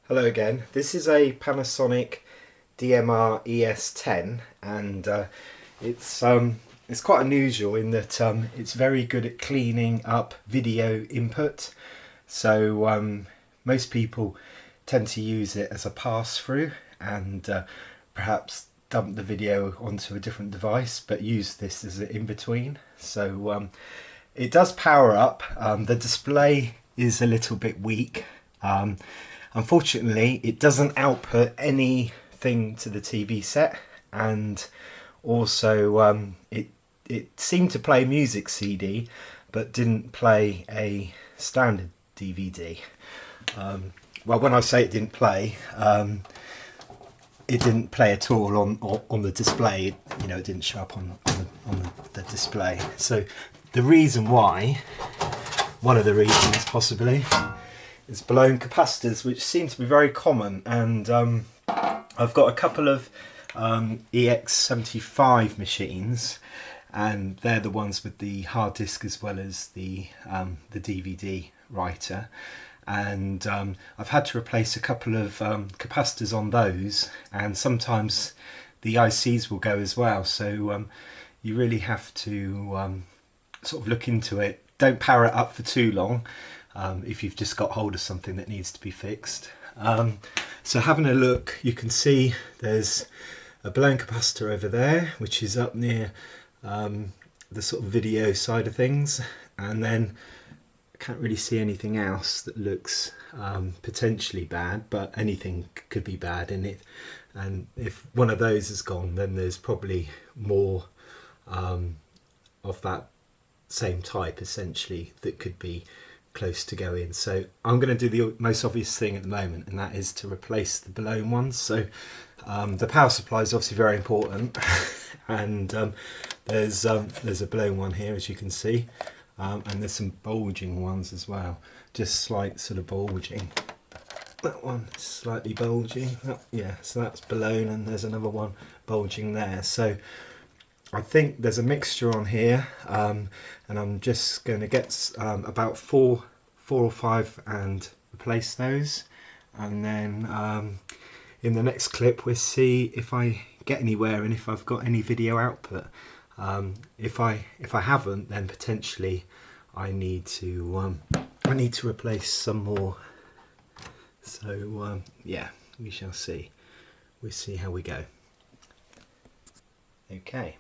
Hello again. This is a Panasonic DMR-ES10 and it's quite unusual in that it's very good at cleaning up video input. So most people tend to use it as a pass-through and perhaps dump the video onto a different device, but use this as an in-between. So it does power up. The display is a little bit weak. Unfortunately, it doesn't output anything to the TV set, and also it seemed to play music CD, but didn't play a standard DVD. Well, when I say it didn't play at all on the display. It didn't show up on the display. So the reason why, one of the reasons possibly, is blown capacitors, which seem to be very common. And I've got a couple of EX75 machines, and they're the ones with the hard disk as well as the DVD writer. And I've had to replace a couple of capacitors on those, and sometimes the ICs will go as well. So you really have to sort of look into it. Don't power it up for too long if you've just got hold of something that needs to be fixed. So having a look, you can see there's a blown capacitor over there, which is up near the sort of video side of things, and then I can't really see anything else that looks potentially bad, but anything could be bad in it. And if one of those is gone, then there's probably more of that same type essentially that could be close to go in. So I'm going to do the most obvious thing at the moment, and that is to replace the blown ones. So the power supply is obviously very important, and there's a blown one here, as you can see, and there's some bulging ones as well, just slight sort of bulging. That one is slightly bulging. Oh, yeah, so that's blown, and there's another one bulging there. So I think there's a mixture on here, and I'm just going to get about four or five and replace those, and then in the next clip we'll see if I get anywhere and if I've got any video output. If I haven't, then potentially I need to replace some more. So yeah, we shall see. We'll see how we go. Okay.